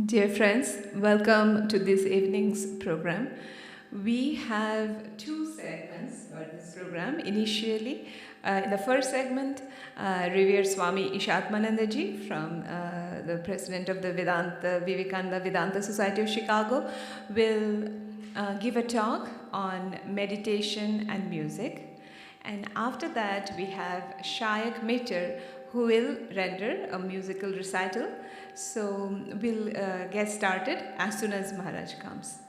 Dear friends, welcome to this evening's program. We have two segments for this program. Initially, in the first segment, revered Swami Ishatmananda ji, from the president of the Vivekananda Vedanta Society of Chicago, will give a talk on meditation and music. And after that, we have Sayak who will render a musical recital. So we'll get started as soon as Maharaj comes.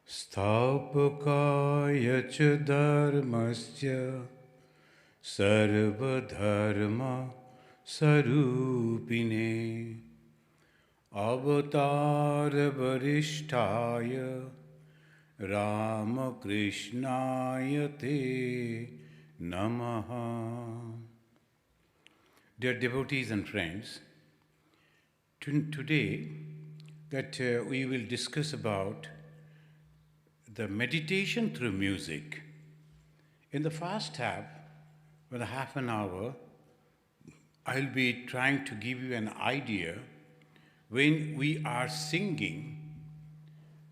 स्थापकाय च धर्मस्य सर्वधर्मस्वरूपिणे अवतारवरिष्ठाय रामकृष्णाय ते नमः. Dear devotees and friends, today that we will discuss about the meditation through music. In the first half an hour, I'll be trying to give you an idea when we are singing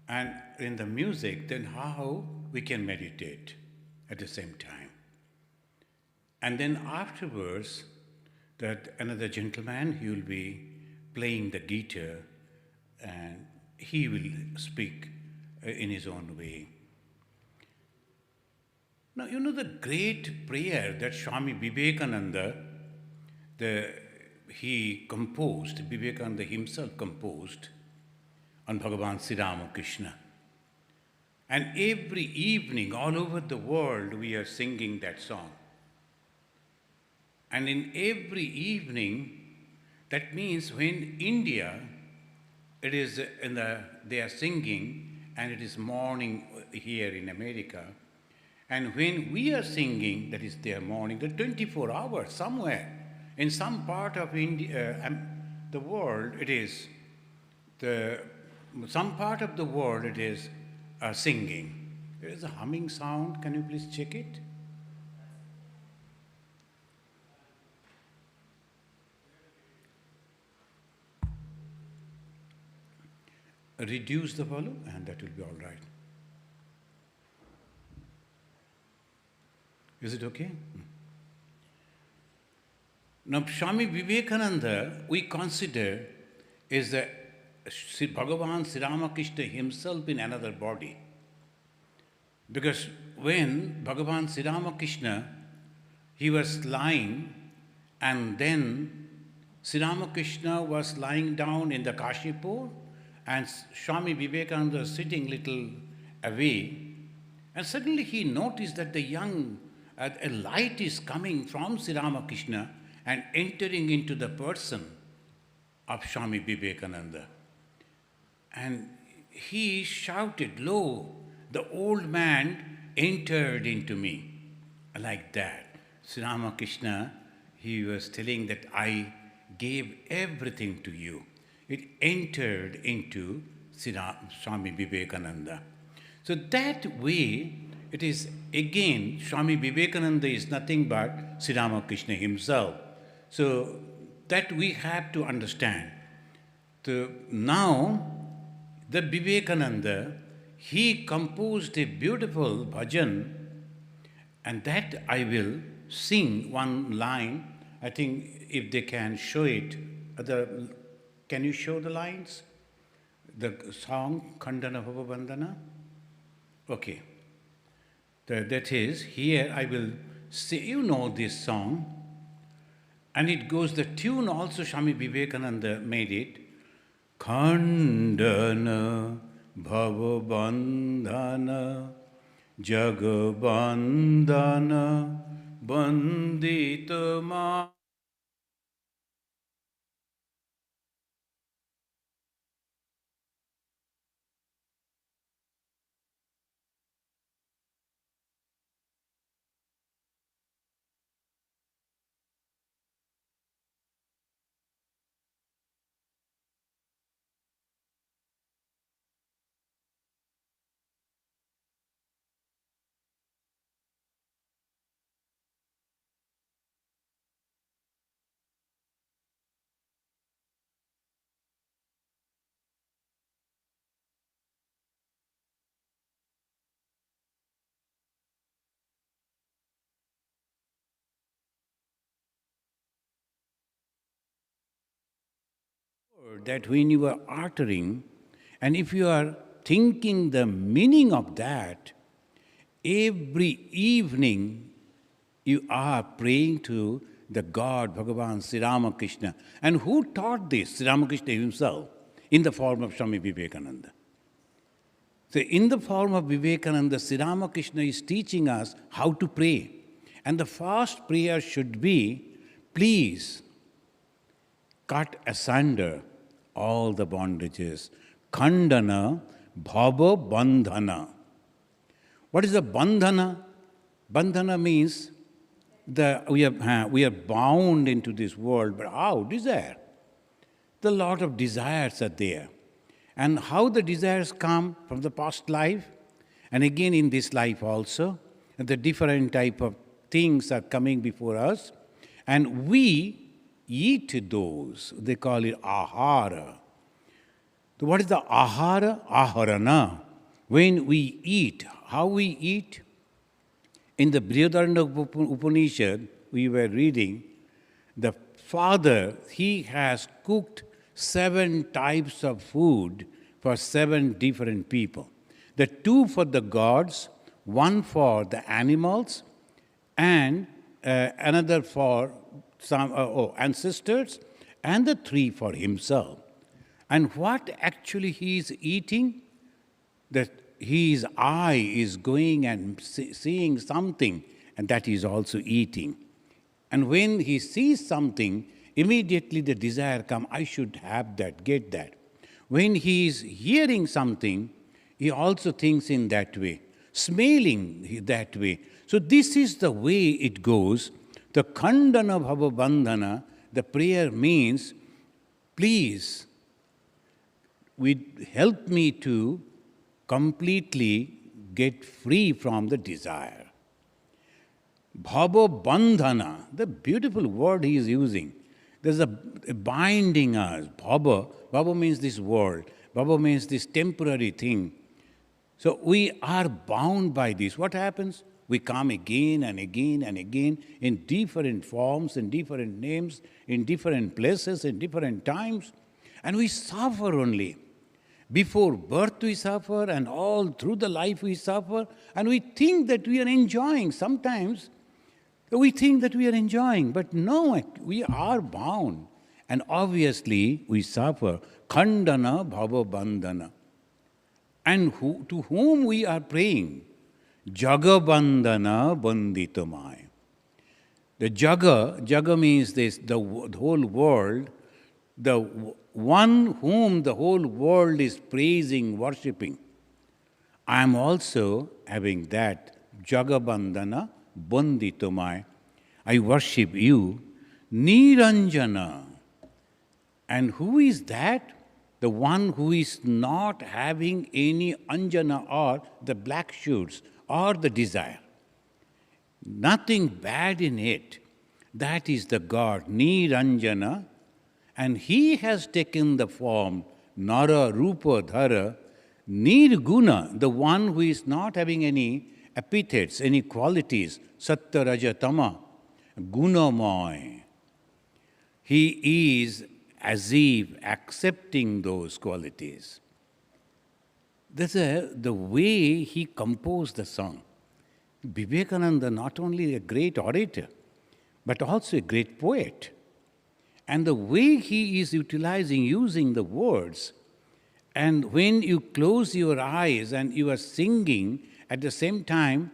and in the music, then how we can meditate at the same time. And then afterwards, that another gentleman, he will be playing the guitar and he will speak in his own way. Now, you know the great prayer that Swami Vivekananda, Vivekananda himself composed on Bhagavan Sri Ramakrishna. And every evening, all over the world, we are singing that song. And in every evening, that means when India, they are singing, and it is morning here in America. And when we are singing, that is their morning, the 24 hours somewhere in some part of India, the world, some part of the world it is singing. There is a humming sound. Can you please check it? Reduce the volume and that will be all right. Is it okay? Now, Swami Vivekananda, we consider is the Bhagavan Sri Ramakrishna himself in another body. Because when Bhagavan Sri Ramakrishna, he was lying, and then Sri Ramakrishna was lying down in the Kashipur, and Swami Vivekananda was sitting little away, and suddenly he noticed that a light is coming from Sri Ramakrishna and entering into the person of Swami Vivekananda. And he shouted, "Lo, the old man entered into me." Like that. Sri Ramakrishna, he was telling that I gave everything to you. It entered into Swami Vivekananda. So that way, it is again, Swami Vivekananda is nothing but Sri Ramakrishna himself. So that we have to understand. Now, the Vivekananda, he composed a beautiful bhajan, and that I will sing one line. I think if they can show it, can you show the lines? The song, Khandana Bhava Bandhana? Okay. That is, here I will say, you know this song, and it goes, the tune also Swami Vivekananda made it. Khandana Bhava Bandhana Jagabandhana Banditama. that when you are uttering, and if you are thinking the meaning of that, every evening you are praying to the God, Bhagavan Sri Ramakrishna. And who taught this? Sri Ramakrishna himself, in the form of Swami Vivekananda. So in the form of Vivekananda, Sri Ramakrishna is teaching us how to pray. And the first prayer should be, please cut asunder all the bondages. Khandana bhava bandhana. What is a bandhana? Bandhana means we are bound into this world, but how? Desire. The lot of desires are there. And how the desires come from the past life, and again in this life also, and the different type of things are coming before us, and we eat those. They call it ahara. So what is the ahara? Aharana. When we eat, how we eat? In the Brihadaranyaka Upanishad, we were reading, the father, he has cooked 7 types of food for 7 different people. The 2 for the gods, 1 for the animals, and another for some ancestors, and the 3 for himself. And what actually he is eating? That his eye is going and seeing something, and that he is also eating. And when he sees something, immediately the desire comes, I should have that, get that. When he is hearing something, he also thinks in that way, smelling that way. So this is the way it goes. The Khandana Bhava Bandhana, the prayer means, please, help me to completely get free from the desire. Bhava Bandhana, the beautiful word he is using. There's a binding us. Bhava means this world. Bhava means this temporary thing. So we are bound by this. What happens? We come again and again and again in different forms, in different names, in different places, in different times, and we suffer only. Before birth we suffer, and all through the life we suffer, and we think that we are enjoying. Sometimes we think that we are enjoying, but no, we are bound. And obviously we suffer. Khandana bhava bandhana. And to whom we are praying? Jagabandhana banditamai. The jaga means this, the whole world, the one whom the whole world is praising, worshipping. I am also having that Jagabandhana Banditamai. I worship you, Niranjana. And who is that? The one who is not having any anjana or the black shoots or the desire. Nothing bad in it. That is the God, Niranjana. And he has taken the form, Nara Rupa Dhara, Nirguna, the one who is not having any epithets, any qualities, Sattva Raja Tama, Gunamay. He is as if accepting those qualities. That's the way he composed the song. Vivekananda, not only a great orator, but also a great poet. And the way he is using the words, and when you close your eyes and you are singing, at the same time,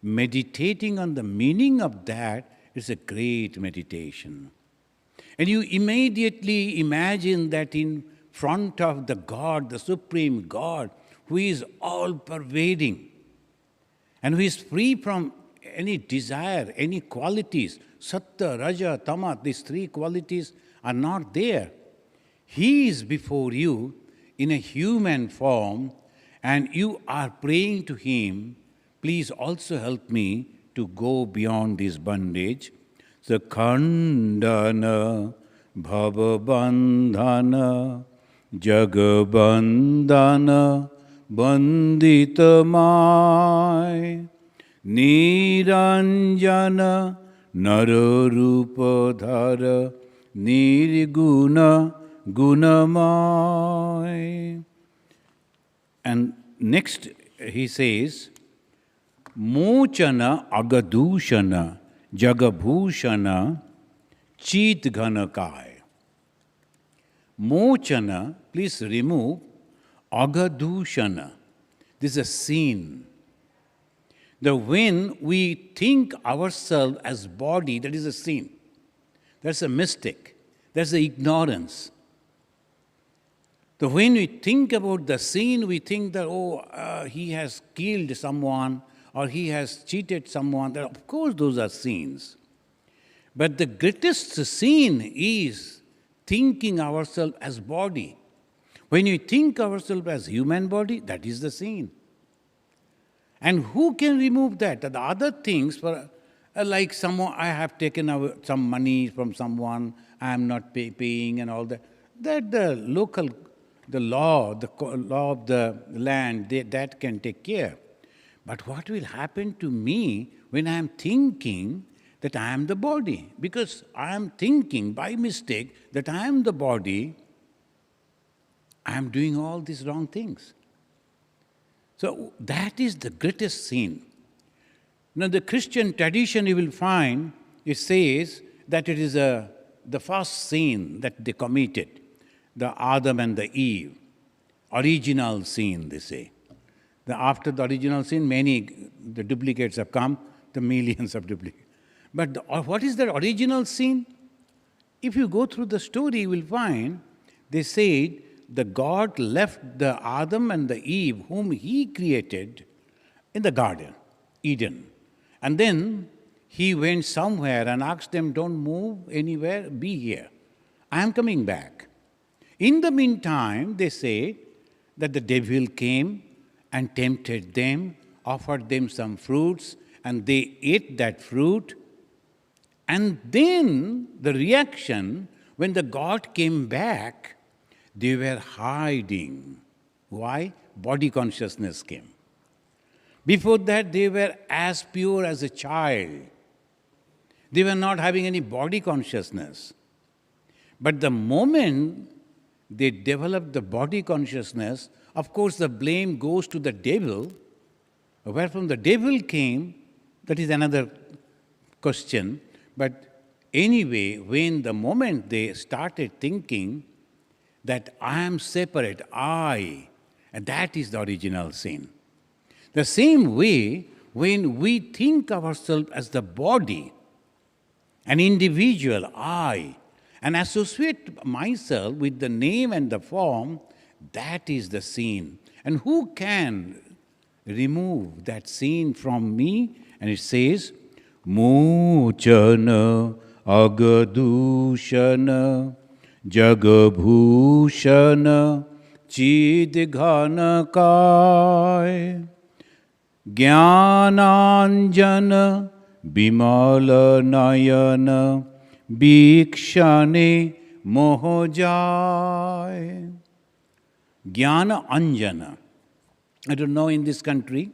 meditating on the meaning of that is a great meditation. And you immediately imagine that in front of the God, the Supreme God, who is all-pervading, and who is free from any desire, any qualities, Sattva, Raja, Tama, these 3 qualities are not there. He is before you in a human form, and you are praying to him, please also help me to go beyond this bondage. So, Khandana Bhava Bandhana Jagabandhana Banditamai Niranjana Nararupadhara Nirguna gunamay. And next he says, mochana agadushana jagabhushana cheet ghanakaya. Mochana, please remove agadushana. This is a sin. When we think ourselves as body, that is a sin. That's a mistake. That's the ignorance. When we think about the sin, we think that, he has killed someone or he has cheated someone. Of course, those are sins. But the greatest sin is thinking ourselves as body. When we think ourselves as human body, that is the sin. And who can remove that? The other things, like someone, I have taken some money from someone, I am not paying and all that. That the law of the land, that can take care. But what will happen to me when I am thinking that I am the body? Because I am thinking by mistake that I am the body, I am doing all these wrong things. So that is the greatest sin. Now the Christian tradition, you will find, it says that it is the first sin that they committed, the Adam and the Eve, original sin, they say. After the original sin, the duplicates have come, the millions of duplicates. But what is the original sin? If you go through the story, you will find they said the God left the Adam and the Eve, whom he created, in the garden, Eden. And then he went somewhere and asked them, don't move anywhere, be here. I am coming back. In the meantime, they say that the devil came and tempted them, offered them some fruits, and they ate that fruit. And then the reaction, when the God came back, they were hiding. Why? Body consciousness came. Before that, they were as pure as a child. They were not having any body consciousness. But the moment they developed the body consciousness, of course the blame goes to the devil. Where from the devil came, that is another question. But anyway, when the moment they started thinking that I am separate, and that is the original sin. The same way, when we think ourselves as the body, an individual, I, and associate myself with the name and the form, that is the sin. And who can remove that sin from me? And it says, Mochana agadushana jagabhushana chidghanakaya jnananjana bimalanayana bhikshane mohojaya. Jnana Anjana. I don't know in this country,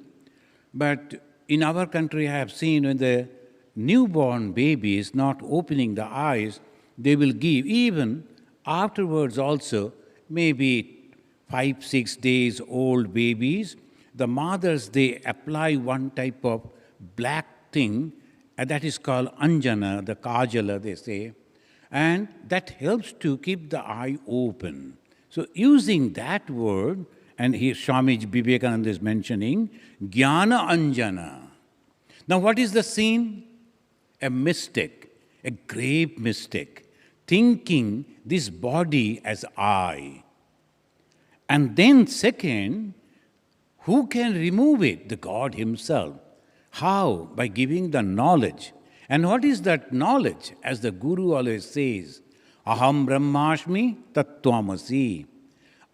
but in our country I have seen when the newborn baby is not opening the eyes, they will give, even afterwards also, maybe 5-6 days old babies, the mothers, they apply one type of black thing, and that is called Anjana, the Kajala, they say, and that helps to keep the eye open. So using that word, and here Swami Vivekananda is mentioning, Jnana Anjana. Now what is the sin? A mistake, a grave mistake, thinking this body as I. And then second, who can remove it? The God himself. How? By giving the knowledge. And what is that knowledge? As the Guru always says, Aham Brahmasmi Tattvamasi.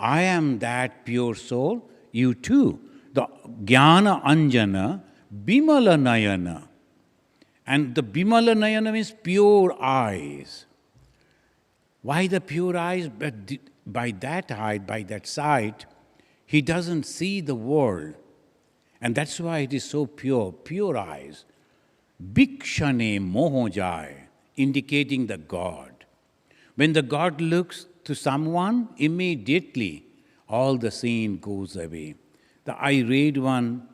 I am that pure soul, you too. The Jnana Anjana Bimala Nayana. And the Bimala Nayana means pure eyes. Why the pure eyes? But by that height, by that sight, he doesn't see the world. And that's why it is so pure, pure eyes. Bhikshane mohojaya, indicating the God. When the God looks, to someone, immediately all the sin goes away. I read one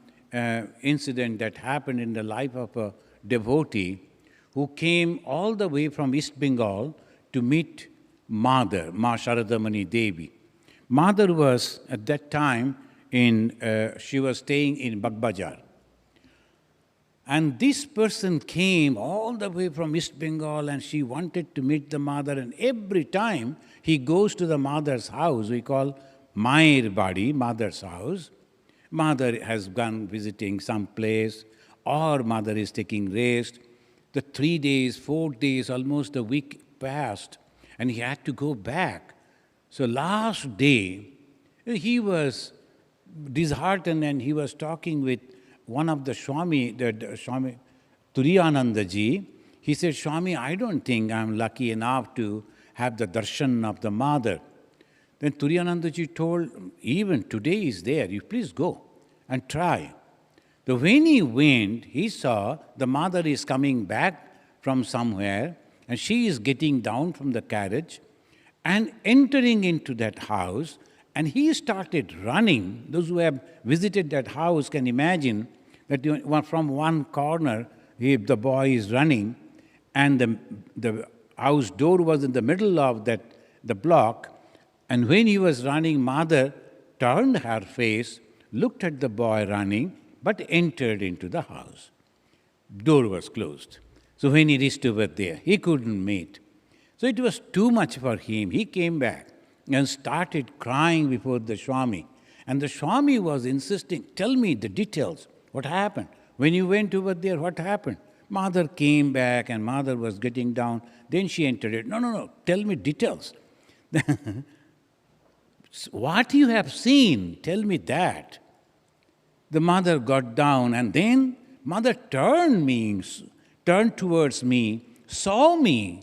incident that happened in the life of a devotee who came all the way from East Bengal to meet Mother, Ma Sharadamani Devi. Mother was, at that time, she was staying in Bagbajar. And this person came all the way from East Bengal and she wanted to meet the mother. And every time he goes to the mother's house, we call Mayer Badi, mother's house. Mother has gone visiting some place or mother is taking rest. The 3 days, 4 days, almost a week passed and he had to go back. So last day, he was disheartened and he was talking with one of the Swami, Swami Turiyananda ji. He said, Swami, I don't think I'm lucky enough to have the darshan of the mother. Then Turiyananda ji told, even today is there, you please go and try. So when he went, he saw the mother is coming back from somewhere and she is getting down from the carriage and entering into that house, and he started running. Those who have visited that house can imagine that from one corner, the boy is running, and the house door was in the middle of the block, and when he was running, mother turned her face, looked at the boy running, but entered into the house. Door was closed. So when he reached over there, he couldn't meet. So it was too much for him. He came back and started crying before the Swami. And the Swami was insisting, tell me the details. What happened? When you went over there, what happened? Mother came back and mother was getting down. Then she entered it. No, tell me details. What you have seen, tell me that. The mother got down and then mother turned towards me, saw me.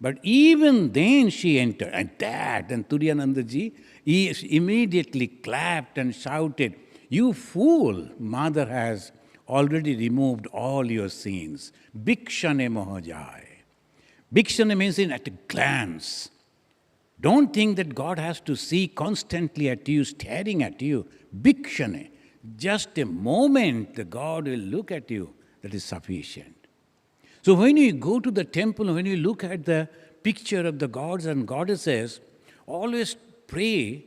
But even then she entered. And Turiyananda ji, he immediately clapped and shouted, you fool, mother has already removed all your sins. Bhikshane mohajai. Bhikshane means at a glance. Don't think that God has to see constantly at you, staring at you. Bhikshane. Just a moment the God will look at you. That is sufficient. So when you go to the temple, when you look at the picture of the gods and goddesses, always pray.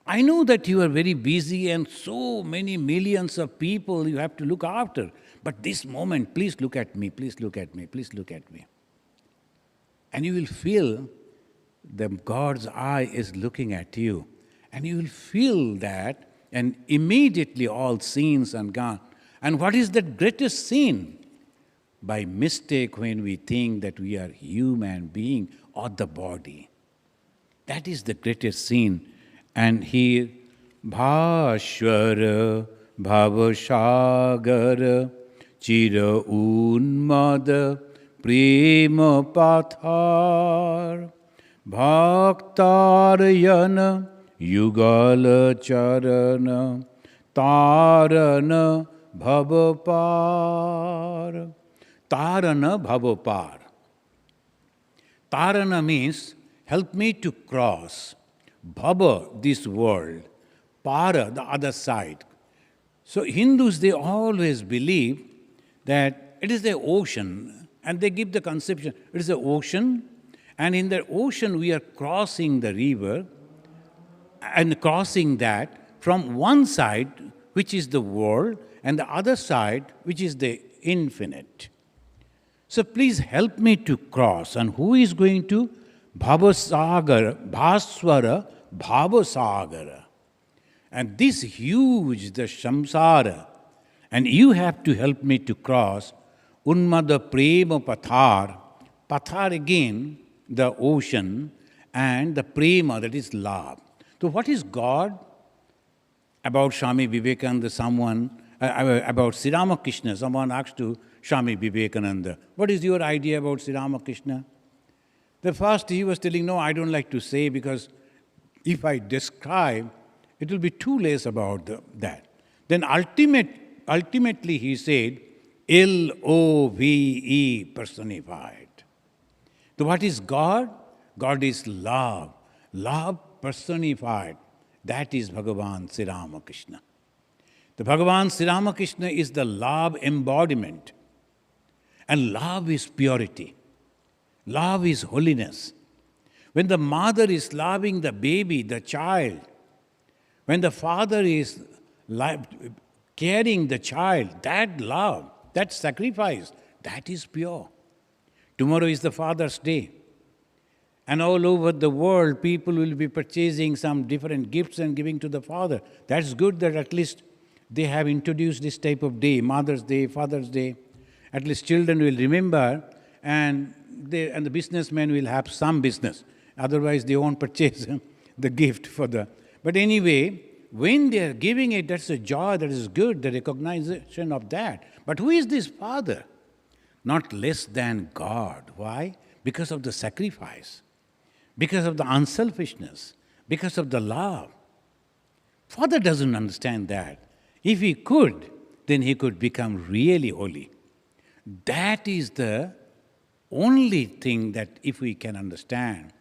I know that you are very busy and so many millions of people you have to look after. But this moment, please look at me, please look at me, please look at me. And you will feel the God's eye is looking at you. And you will feel that, and immediately all sins are gone. And what is the greatest sin? By mistake, when we think that we are human being or the body. That is the greatest sin. And here, Bhashwara Bhavashagara Chira Unmada Prema Pathar Bhaktarayana Yugala Charana Tarana Bhavapar. Tarana Bhavapar. Tarana means help me to cross. Bhava, this world. Para, the other side. So Hindus, they always believe that it is the ocean, and they give the conception, it is the ocean, and in the ocean we are crossing the river, and crossing that from one side, which is the world, and the other side, which is the infinite. So please help me to cross. And who is going to? Bhavasagara, Bhaswara, Bhavasagara. And this huge, the samsara, and you have to help me to cross. Unmada prema pathar. Pathar again, the ocean, and the prema, that is love. So what is God? About Swami Vivekananda, about Sri Ramakrishna, someone asked to Swami Vivekananda, what is your idea about Sri Ramakrishna? The first he was telling, no, I don't like to say, because if I describe, it will be too less about that. Then ultimately he said, L-O-V-E personified. So what is God? God is love. Love personified, that is Bhagavan Sri Ramakrishna. The Bhagavan Sri Ramakrishna is the love embodiment. And love is purity. Love is holiness. When the mother is loving the baby, the child, when the father is caring the child, that love, that sacrifice, that is pure. Tomorrow is the Father's Day. And all over the world, people will be purchasing some different gifts and giving to the Father. That's good that at least they have introduced this type of day, Mother's Day, Father's Day. At least children will remember, and the businessmen will have some business. Otherwise, they won't purchase the gift for the... But anyway, when they are giving it, that's a joy, that is good, the recognition of that. But who is this Father? Not less than God. Why? Because of the sacrifice, because of the unselfishness, because of the love. Father doesn't understand that. If he could, then he could become really holy. That is the only thing that if we can understand.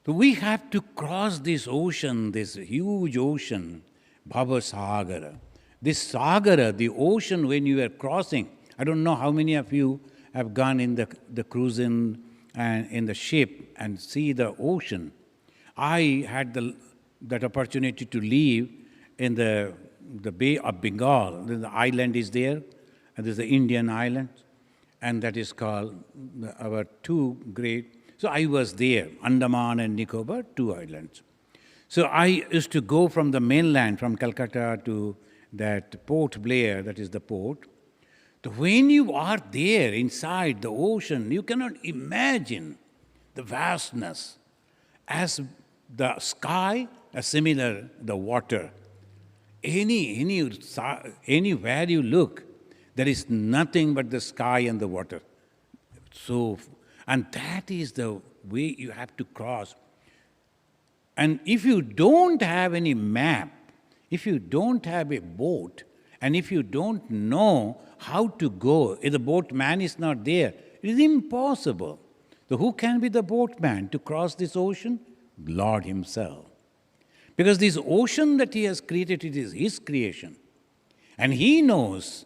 So we have to cross this ocean, this huge ocean, Bhava Sagara. This Sagara, the ocean when you are crossing, I don't know how many of you have gone in the cruising and in the ship and see the ocean. I had that opportunity to live in the Bay of Bengal. The island is there, and there's the Indian island, and that is called our two great. So I was there, Andaman and Nicobar, two islands. So I used to go from the mainland, from Calcutta to that Port Blair, that is the port. So when you are there inside the ocean, you cannot imagine the vastness. As the sky, as similar the water. Anywhere you look, there is nothing but the sky and the water. And that is the way you have to cross. And if you don't have any map, if you don't have a boat, and if you don't know how to go, if the boatman is not there, it is impossible. So who can be the boatman to cross this ocean? Lord himself. Because this ocean that he has created, it is his creation. And he knows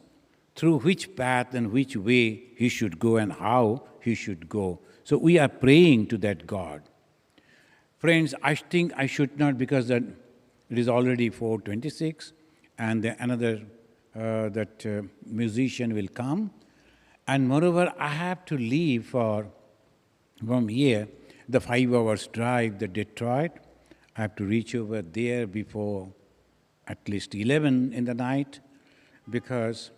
through which path and which way he should go and how he should go. So we are praying to that God. Friends, I think I should not, because it is already 4:26, and another musician will come. And moreover, I have to leave from here, the 5 hours drive, the Detroit. I have to reach over there before at least 11 in the night, because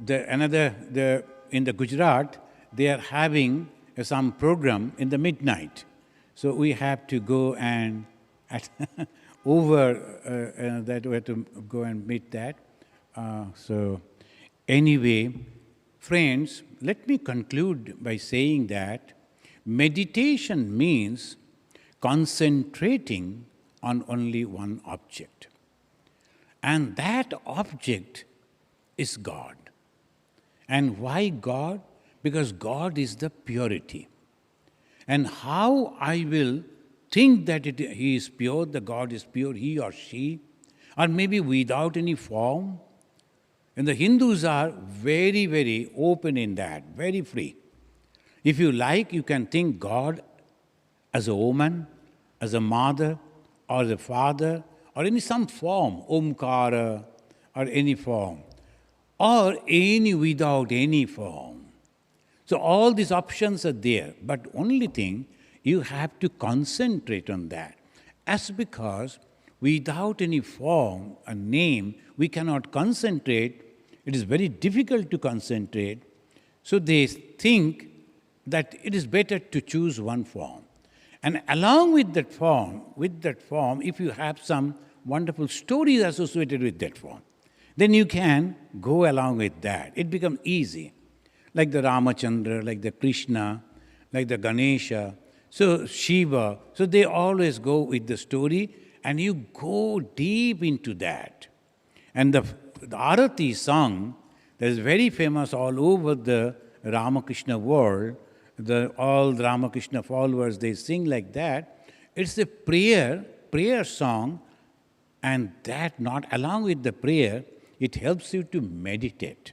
in the Gujarat, they are having some program in the midnight. So we have to go and that we have to go and meet that. So anyway, friends, let me conclude by saying that meditation means concentrating on only one object. And that object is God. And why God? Because God is the purity. And how I will think that he is pure, the God is pure, he or she, or maybe without any form. And the Hindus are very, very open in that, very free. If you like, you can think God as a woman, as a mother, or as a father, or in some form, Omkara, or any form, or any without any form. So all these options are there, but only thing, you have to concentrate on that. As because without any form, a name, we cannot concentrate. It is very difficult to concentrate. So they think that it is better to choose one form. And along with that form, if you have some wonderful stories associated with that form, then you can go along with that. It becomes easy. Like the Ramachandra, like the Krishna, like the Ganesha, so Shiva. So they always go with the story, and you go deep into that. And the Arati song that is very famous all over the Ramakrishna world, all the Ramakrishna followers, they sing like that. it's a prayer song, and that not along with the prayer, it helps you to meditate.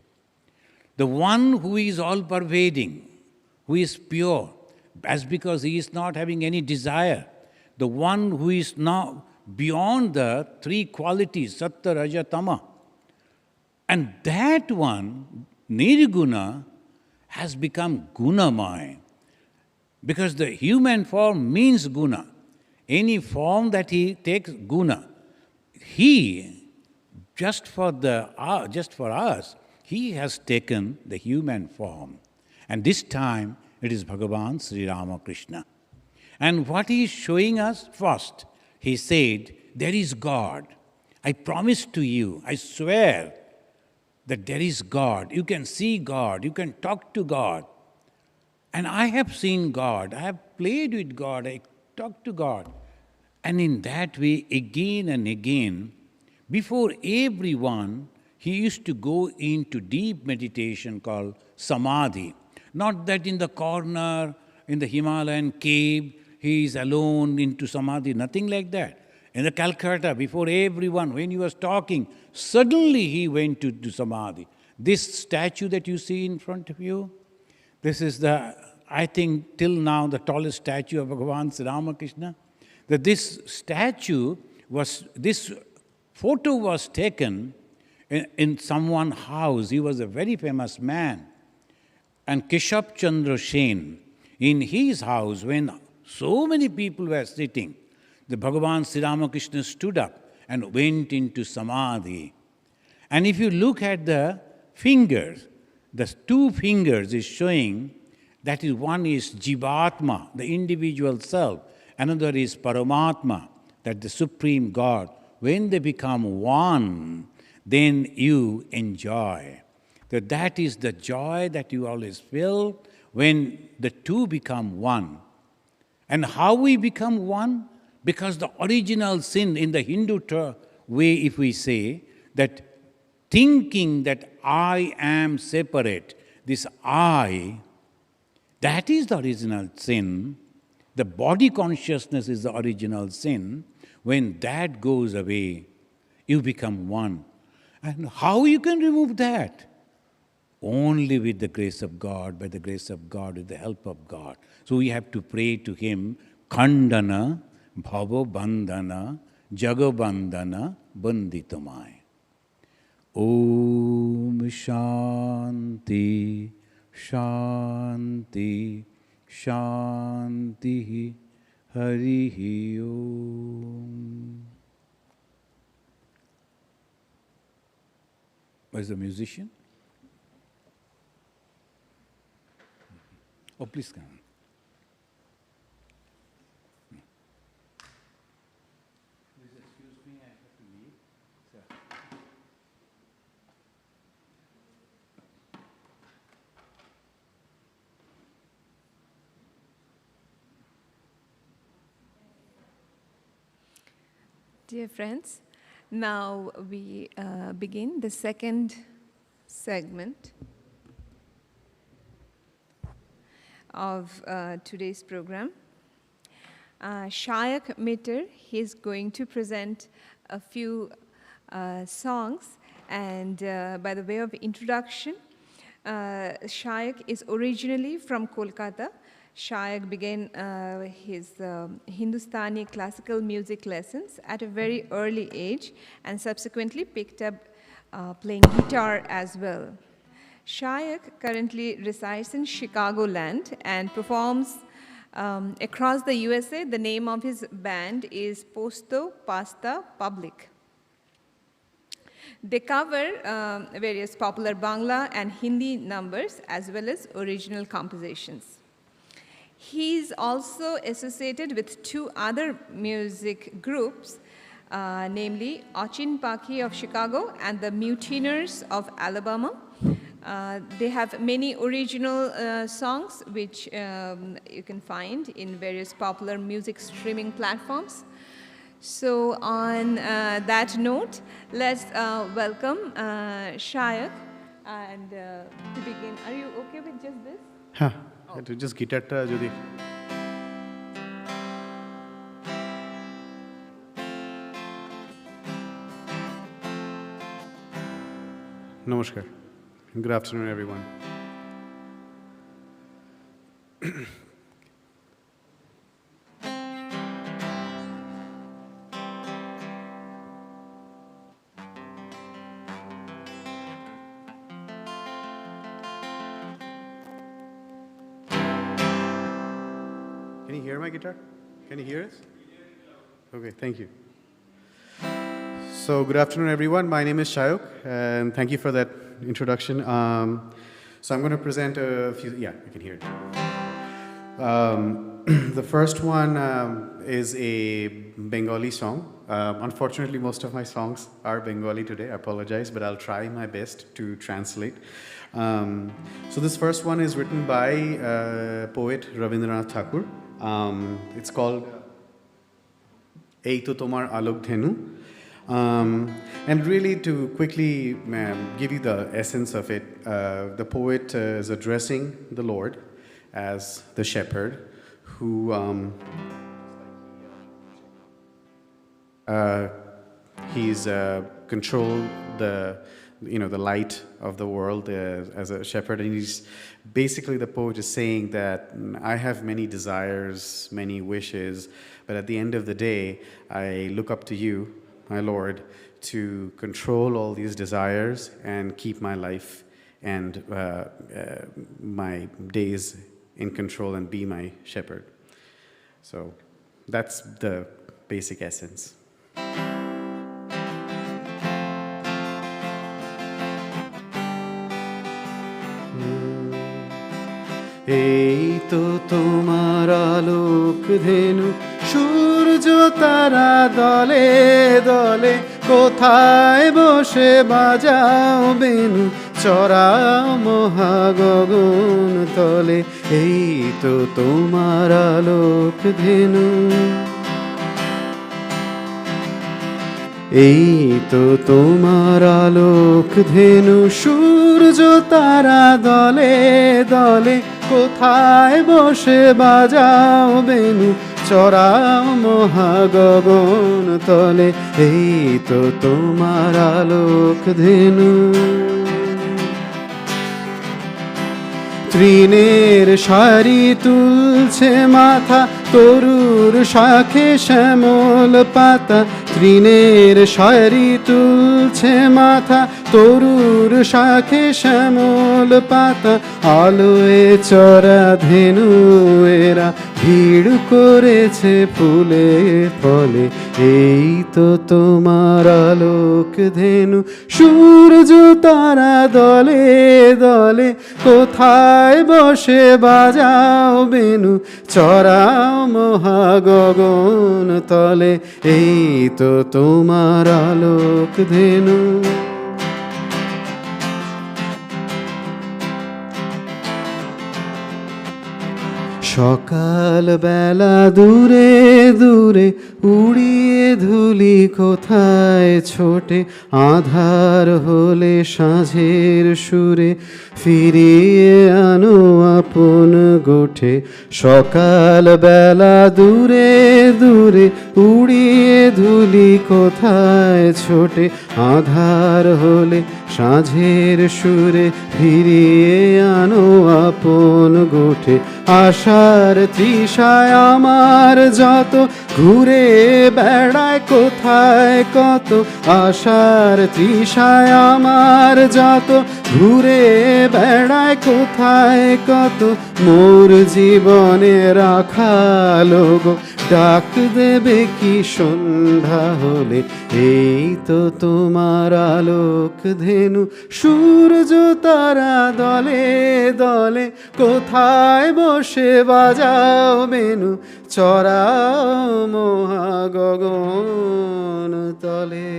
The one who is all-pervading, who is pure, as because he is not having any desire, the one who is now beyond the three qualities, Sattva, Raja, Tama. And that one, Nirguna, has become Gunamaya. Because the human form means Guna. Any form that he takes, Guna. He, just for us, he has taken the human form. And this time, it is Bhagavan Sri Ramakrishna. And what he is showing us first, he said, there is God. I promise to you, I swear that there is God. You can see God, you can talk to God. And I have seen God, I have played with God, I talked to God. And in that way, again and again, before everyone, he used to go into deep meditation called samadhi. Not that in the corner, in the Himalayan cave, he is alone into samadhi, nothing like that. In the Calcutta, before everyone, when he was talking, suddenly he went to samadhi. This statue that you see in front of you, this is the, I think, till now, the tallest statue of Bhagavan Sri Ramakrishna. That this photo was taken in someone's house. He was a very famous man. And Keshab Chandra Sen, in his house, when so many people were sitting, the Bhagavan Sri Ramakrishna stood up and went into samadhi. And if you look at the fingers, the two fingers is showing that is one is Jivatma, the individual self. Another is Paramatma, that the Supreme God. When they become one, then you enjoy. So that is the joy that you always feel when the two become one. And how we become one? Because the original sin in the Hindu way, if we say, that thinking that I am separate, this I, that is the original sin. The body consciousness is the original sin. When that goes away, you become one. And how you can remove that? Only with the grace of God, by the grace of God, with the help of God. So we have to pray to Him, Khandana, Bhava Bandhana, Jagabandhana, Banditamai. Om Shanti, Shanti, Shanti, Harihi Om. Where's the musician? Oh, please come. Please excuse me, I have to leave. Sir. Dear friends, now we begin the second segment of today's program. Sayak Mitter, he's going to present a few songs, and by the way of introduction, Sayak is originally from Kolkata. Sayak began his Hindustani classical music lessons at a very early age and subsequently picked up playing guitar as well. Sayak currently resides in Chicagoland and performs across the USA. The name of his band is Posto Pasta Public. They cover various popular Bangla and Hindi numbers as well as original compositions. He's also associated with two other music groups, namely Ochin Paki of Chicago and the Mutineers of Alabama. They have many original songs which you can find in various popular music streaming platforms. So on that note, let's welcome Sayak. And to begin, are you okay with just this? Just guitar ta jodi Namaskar. Good afternoon, everyone. Can you hear my guitar? Can you hear us? Okay, thank you. So, good afternoon, everyone. My name is Sayak, and thank you for that introduction. So, I'm going to present a few. Yeah, you can hear it. The first one is a Bengali song. Unfortunately, most of my songs are Bengali today. I apologize, but I'll try my best to translate. So, this first one is written by poet Rabindranath Thakur. It's called Ei to Tomar Alok Dhenu. And really, to quickly give you the essence of it, the poet is addressing the Lord as the shepherd who he's controlled the light of the world as a shepherd, and he's basically, the poet is saying that I have many desires, many wishes, but at the end of the day, I look up to you, my Lord, to control all these desires and keep my life and my days in control and be my shepherd. So that's the basic essence. এই তো তোমার আলোক ধেনু সূর্য তারা দলে দলে কোথায় বসে বাজাও বেনু চড়াও মহাগগন তলে এই তো তোমার আলোক ধেনু এই তো তোমার আলোক ধেনু সূর্য তারা দলে দলে কোথায় বসে বাজাও বেনু চড়াও মহাগগন তলে এই তো তোমার আলোক ধেনু তৃণের সারি তুলছে মাথা তরুর শাখে শ্যামল পাতা তৃণের সারি তুলছে মাথা তরুর শাখে শ্যামল পাতা আলোয় চড়া ধেনু এরা ভিড় করেছে ফুলে ফলে এই তো তোমার আলোক ধেনু সূর্য তারা দলে দলে কোথায় বসে বাজাও বেনু চড়াও মহাগগন তলে এই তো তোমার আলোক ধেনু সকাল বেলা দূরে দূরে উড়িয়ে ধুলি কোথায় ছোটে আধার হলে সাঁঝের সুরে ফিরিয়ে আনো আপন গোঠে সকাল বেলা দূরে দূরে উড়িয়ে ধুলি কোথায় ছোটে আধার হলে সাঁঝের সুরে ফিরিয়ে আনো আপন গোঠে আশার তৃষায় আমার যত ঘুরে বেড়ায় কোথায় কত আশার তৃষায় আমার যত ঘুরে বেড়ায় কোথায় কত মোর জীবনে রাখালো গো ডাক দেবে কি সন্ধ্যা হলে এই তো তোমার আলোক ধেনু সূর্য তারা দলে দলে কোথায় বসে বাজাও বেনু চড়াও মহাগগন তলে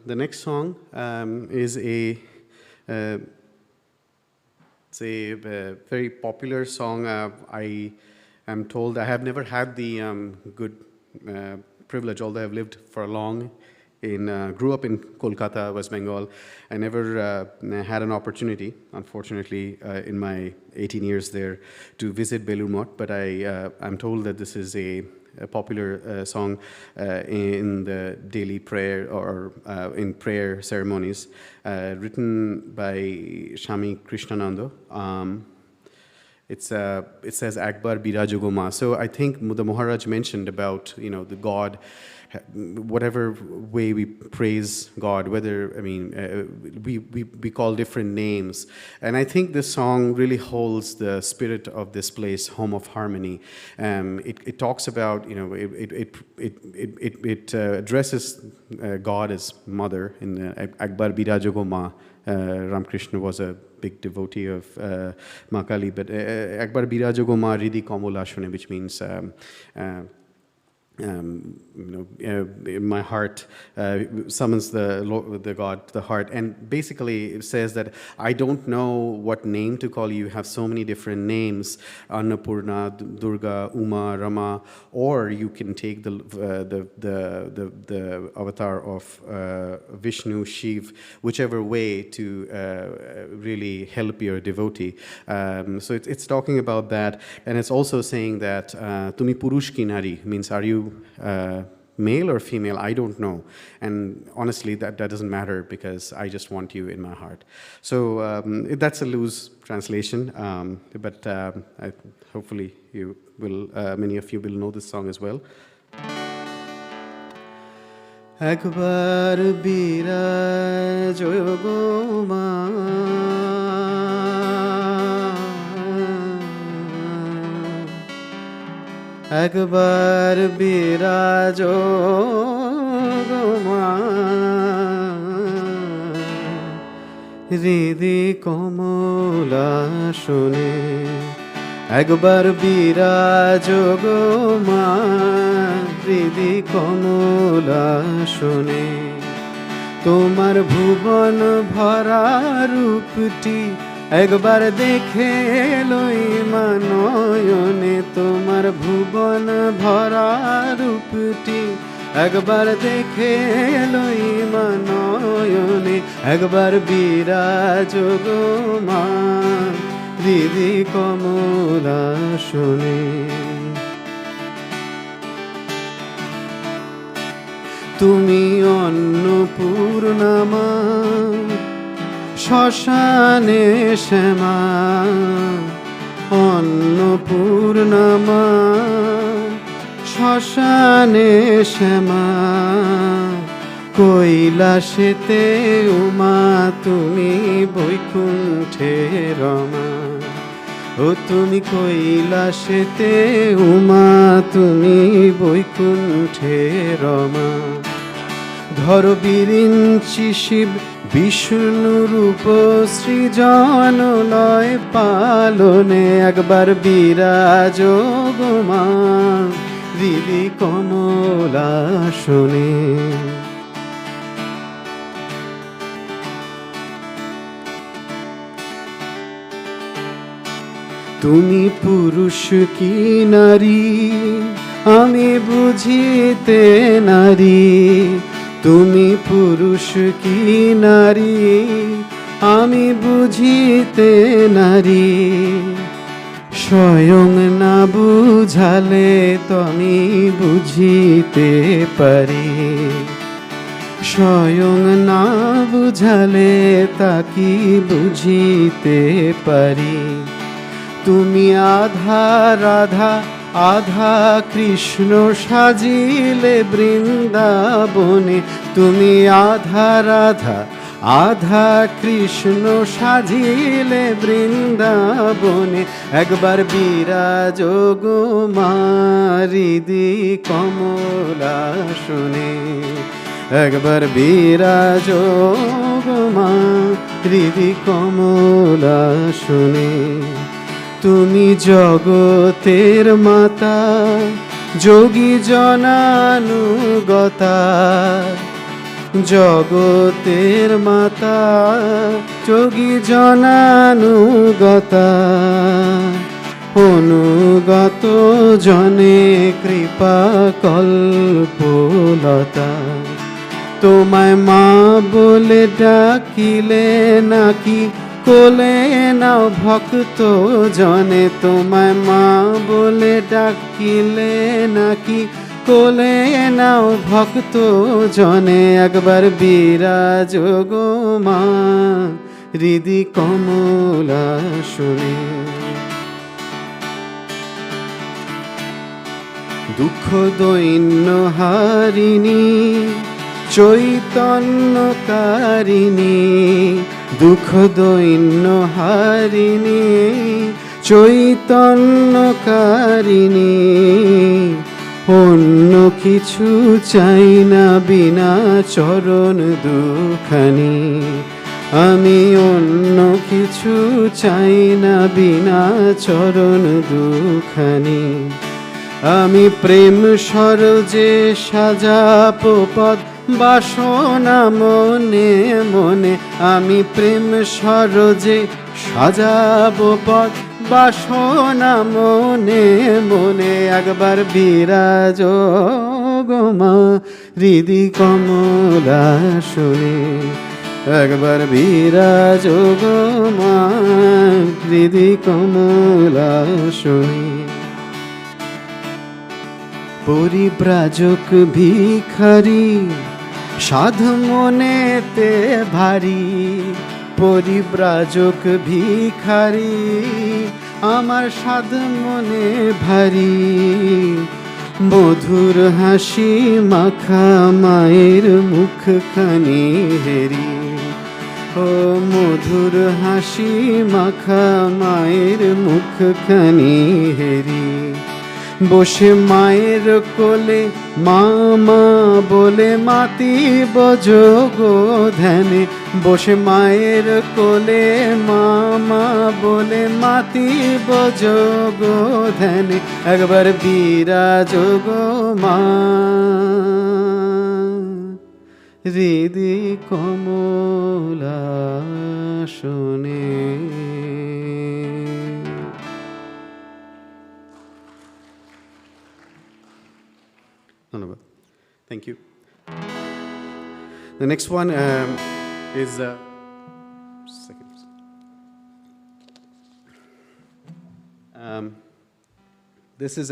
The next song is it's a very popular song. I am told I have never had the good privilege, although I've lived for a long grew up in Kolkata, West Bengal. I never had an opportunity, unfortunately, in my 18 years there, to visit Belur Math, but I'm told that this is a popular song in the daily prayer or in prayer ceremonies, written by Swami Krishnananda. It says Akbar Birajogo Ma. So I think the Maharaj mentioned about the God, whatever way we praise God, whether we call different names, and I think this song really holds the spirit of this place, home of harmony. It talks about it addresses God as mother in Akbar Birajogo Ma. Ramakrishna was a big devotee of Ma Kali, but Akbar Birajogo Ma Ridi Kamola Shune, which means in my heart summons the God to the heart, and basically it says that I don't know what name to call you. You have so many different names: Annapurna, Durga, Uma, Rama, or you can take the avatar of Vishnu, Shiv, whichever way to really help your devotee. So it's talking about that, and it's also saying that Tumi Purush ki Nari means, are you male or female? I don't know, and honestly that doesn't matter, because I just want you in my heart. So that's a loose translation, but hopefully you will, many of you will know this song as well. Akbar birajogo ma, Akbar birajogo ma, Ridi Kamola Shune. Akbar birajogo ma, Ridi Kamola Shune. তোমার ভুবন ভরা রূপটি একবার দেখে লই নয়নে, তোমার ভুবন ভরা রূপটি একবার দেখে লই নয়নে, একবার বিরাজগো মা হৃদি কমলা শোনে। তুমি অন্নপূর্ণা মা, শ্মশানে শ্যামা, অন্নপূর্ণা মা, শ্মশানে শ্যামা, কৈলাসেতে উমা, তুমি বৈকুণ্ঠে রমা। ও তুমি কৈলাসেতে উমা, তুমি বৈকুণ্ঠে রমা। ধর বিরিঞ্চি শিব বিষ্ণু রূপ সৃজন লয় পালনে, একবার বিরাজগো মা হৃদি কমলা শোনে। তুমি পুরুষ কি নারী আমি বুঝিতে নারী, তুমি পুরুষ কি নারী আমি বুঝিতে নারী, স্বয়ং না বুঝালে তো আমি বুঝিতে পারি, স্বয়ং না বুঝালে তা কি বুঝিতে পারি। তুমি আধা রাধা আধা কৃষ্ণ সাজিলে বৃন্দাবনে, তুমি আধা রাধা আধা কৃষ্ণ সাজিলে বৃন্দাবনে, একবার বিরাজগো মা হৃদি কমলা শোনে, একবার বিরাজগো মা হৃদি কমলা শোনে। তুমি জগতের মাতা যোগী জনানুগতা, জগতের মাতা যোগী জনানুগতা, অনুগত জনে কৃপা কল্পলতা, তোমায় মা বলে ডাকিলে নাকি কোলে নাও ভক্ত জনে, তোমায় মা বলে ডাকিলে নাকি কোলে নাও ভক্ত জনে, একবার বিরাজ গো মা হৃদি কমলা শুনে। দুঃখ দৈন্য হারিণী চৈতন্যকারিণী, দুঃখ দৈন্য হারিণী চৈতন্যকারিণী, অন্য কিছু চাই না বিনা চরণ দুখানি, আমি অন্য কিছু চাই না বিনা চরণ দুখানি। আমি প্রেম সরোজে সাজাব পদ বাসনা মনে মনে, আমি প্রেম সরোজে সাজাব পদ বাসনা মনে মনে, একবার বিরাজ গো মা হৃদি কমলা শুনে, একবার বিরাজ গো মা হৃদি কমলা শুনে। পরিব্রাজক ভিখারি সাধ মনেতে ভারী, পরিব্রাজক ভিখারি আমার সাধ মনে ভারী, মধুর হাসি মাখা মায়ের মুখখানি হেরি, ও মধুর হাসি মাখা মায়ের মুখখানি হেরি, বসে মায়ের কোলে মামা বলে মাতিব যোগ ধ্যানে, বসে মায়ের কোলে মামা বলে মাতিব যোগ ধ্যানে, একবার বিরাজ গো মা হৃদি কমলা শুনে। Thank you. The next one is seconds. This is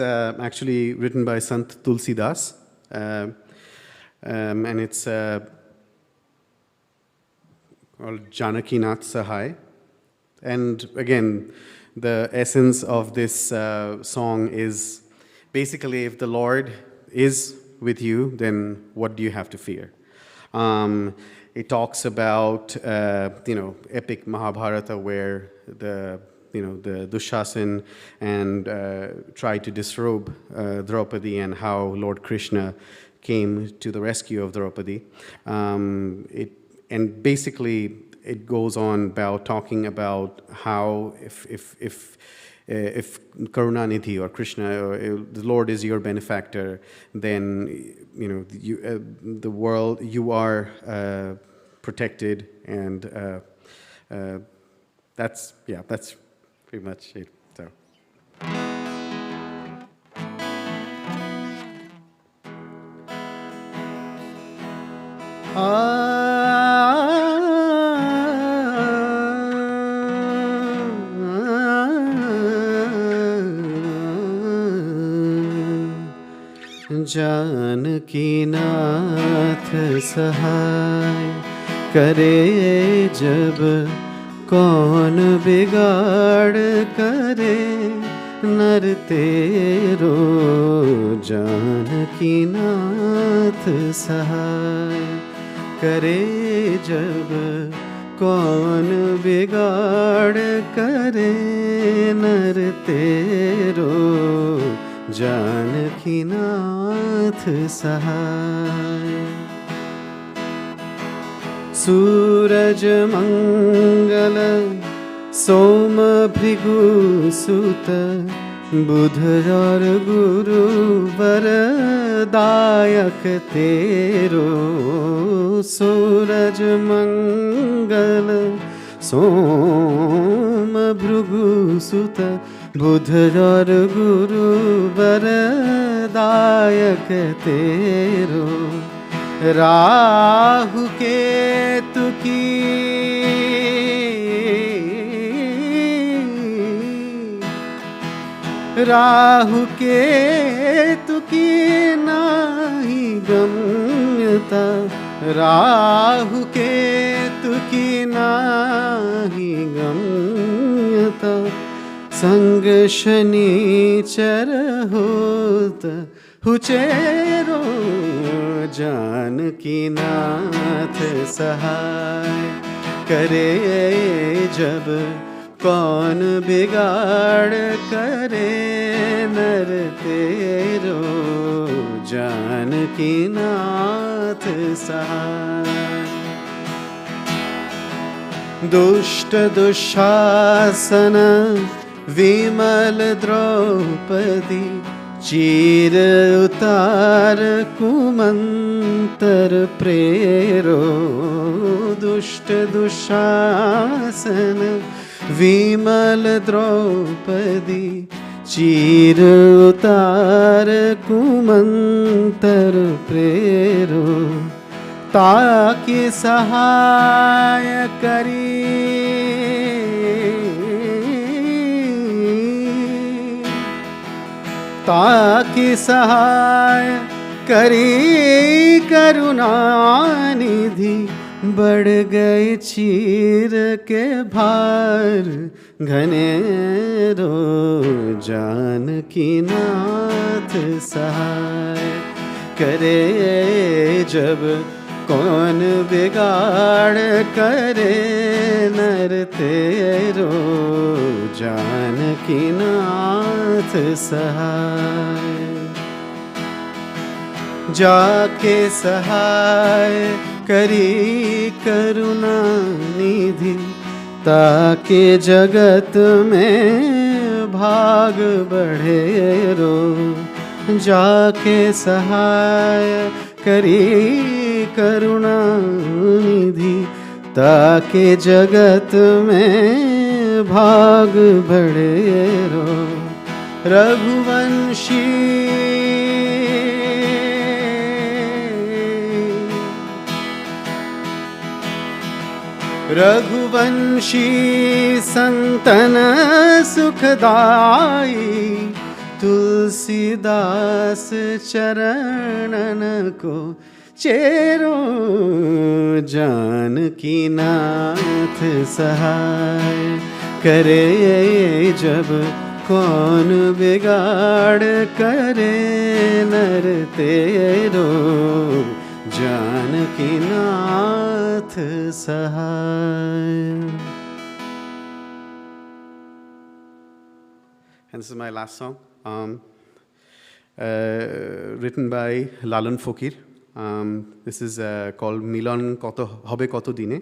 actually written by Sant Tulsi Das, and it's called Janaki Nath Sahai. And again, the essence of this song is basically, if the Lord is with you, then what do you have to fear? It talks about epic Mahabharata, where the Dushasan and tried to disrobe Draupadi, and how Lord Krishna came to the rescue of Draupadi. And basically it goes on about talking about how if Karunanidhi or Krishna or the Lord is your benefactor, then the world, you are protected, and that's pretty much it. So. Janaki नाथ सहाय करे जब कौन बिगाड़ करे नर तेरो, जानकी नाथ सहाय करे जब कौन बिगाड़ करे नर तेरो, जानकी नाथ सहाय। सूरज मंगल सोम भृगु सुत, बुध और गुरु वरदायक तेरो, सूरज मंगल सोम भृगु सुत, बुध और गुरु वरदायक तेरो, राहु केतु की राहु केतु की नाही गम्यता राहु केतु की नाही गम्यता संग शनिचर होत हुचेरो जानकी नाथ सहाय करे जब कौन बिगाड़ करे नर तेरो जानकी नाथ सहाय दुष्ट दुशासन विमल द्रौपदी चीर उतार कुमंतर प्रेरो दुष्ट दुशासन विमल द्रौपदी चीर उतार कुमंतर प्रेरो ताकि सहाय करी ताकि सहाय करी करुणानिधि बढ़ गए चीर के भार घनेरो जानकी नाथ सहाय करे जब कौन बिगाड़ करे नर तेरो जानकी नाथ सहाय जाके सहाय करी करुणा निधि ताके जगत में भाग बढ़े रो जाके सहाय करी करुणा निधि ताके जगत में भाग बढ़े रो रघुवंशी रघुवंशी संतन सुखदाई तुलसीदास चरणन को चेरो जानकी नाथ सहाय करे जब कौन बिगाड़ करे नर तेरो जानकी नाथ सहाय. And this is my last song, written by Lalan Fokir. This is called Milan Hobe Koto Dine.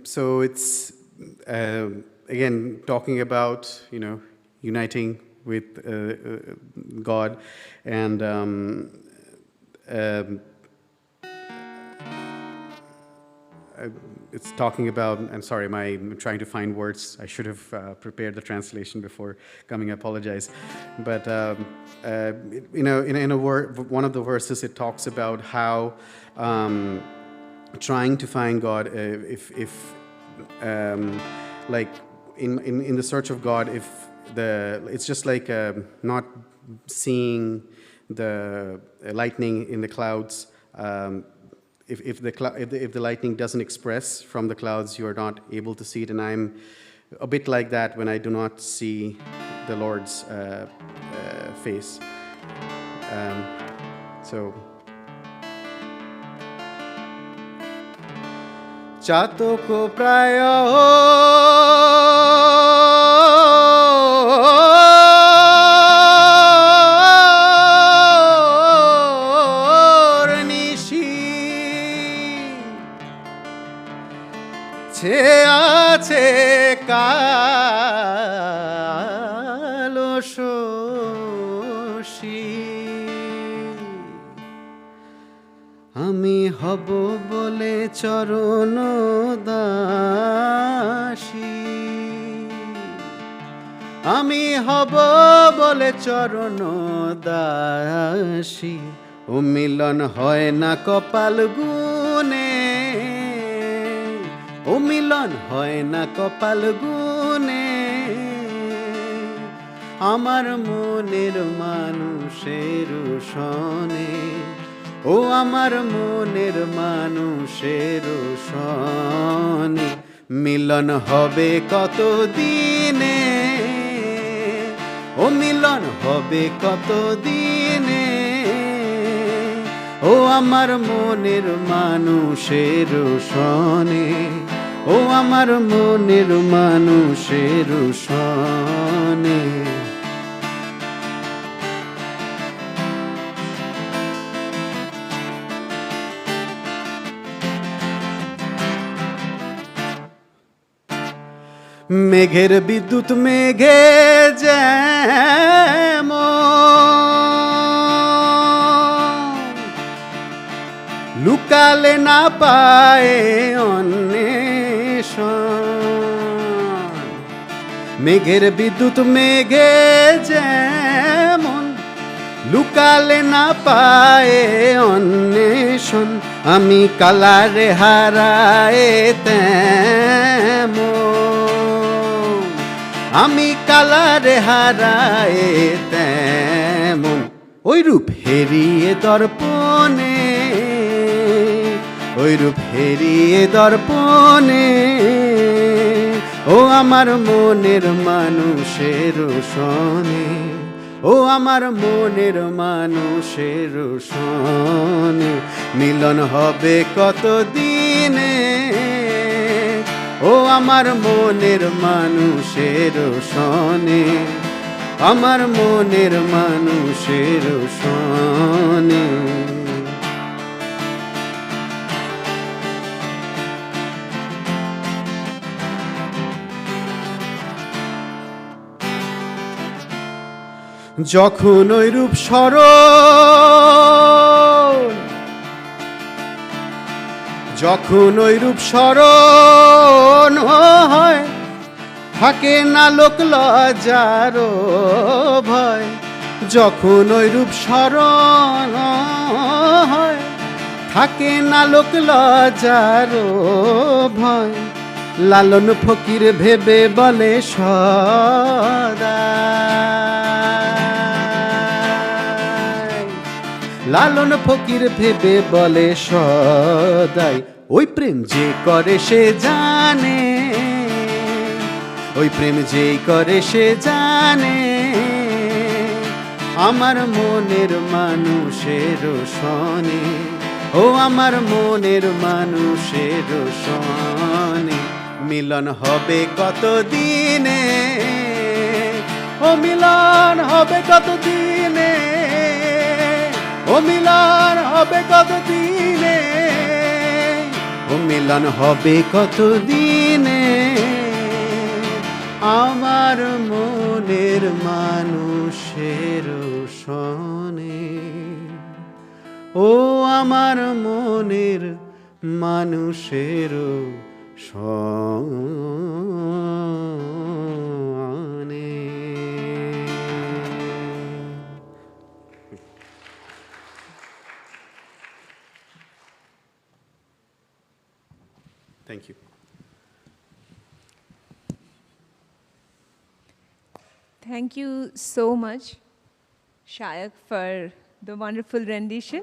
So it's again talking about uniting with God, and it's talking about, I'm sorry, I'm trying to find words. I should have prepared the translation before coming. I apologize. But in a word, one of the verses, it talks about how trying to find God, if like in the search of God, it's just like not seeing the lightning in the clouds. If the lightning doesn't express from the clouds, you are not able to see it. And I'm a bit like that when I do not see the Lord's face. So. Chato ko praya আছে কালো শোষী আমি হব বলে চরণ দাসী আমি হব বলে চরণ দাসী ও মিলন হয় না কপাল গুনে ও মিলন হয় না কপাল গুনে আমার মনের মানুষের সনে ও আমার মনের মানুষের সনে মিলন হবে কত দিনে ও মিলন হবে কত দিনে ও আমার মনের মানুষের সনে ও আমার মনের মানুষের সনে মেঘের বিদ্যুৎ মেঘে যেমন লুকালে না পায় অন্বেষণ মেঘের বিদ্যুৎ মেঘে যেমন লুকালে না পায় অন্বেষণ আমি কালারে হারায় তেমন আমি কালারে হারায় তেমন ওই রূপ হেরিয়ে দর্পণে ওই রূপ হেরিয়ে দর্পণে ও আমার মনের মানুষের সনে ও আমার মনের মানুষের সনে মিলন হবে কত দিনে ও আমার মনের মানুষের সনে আমার মনের মানুষের সনে যখন ওই রূপ স্মরণ যখন ওই রূপ স্মরণ হয় থাকে না লোক লজ্জার ভয় যখন ওই রূপ স্মরণ হয় থাকে না লোক লজ্জার ভয় লালন ফকির ভেবে বলে সদা লালন ফকির ভেবে বলে সদাই ওই প্রেম যে করে সে জানে ওই প্রেম যে করে সে জানে আমার মনের মানুষের সনে ও আমার মনের মানুষের সনে মিলন হবে কত দিনে ও মিলন হবে কত দিনে ও মিলন হবে কত দিনে ও মিলন হবে কত দিনে আমার মনের মানুষের সনে ও আমার মনের মানুষের সনে Thank you. Thank you so much, Sayak, for the wonderful rendition.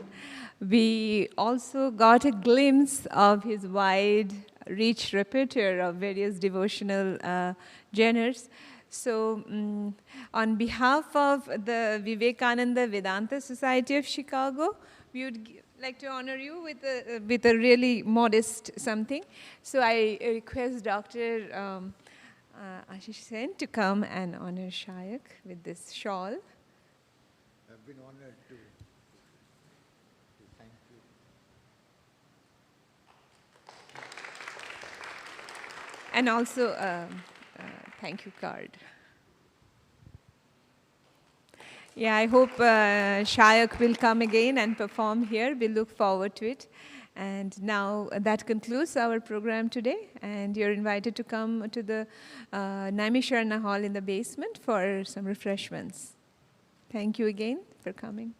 We also got a glimpse of his wide, rich repertoire of various devotional genres. So, on behalf of the Vivekananda Vedanta Society of Chicago, we would like to honor you with a really modest something. So, I request Dr. Ashish Sen to come and honor Sayak with this shawl. I've been honored to thank you. And also a thank you card. Yeah, I hope Sayak will come again and perform here. We look forward to it. And now that concludes our program today, and you're invited to come to the Naimisharana Hall in the basement for some refreshments. Thank you again for coming.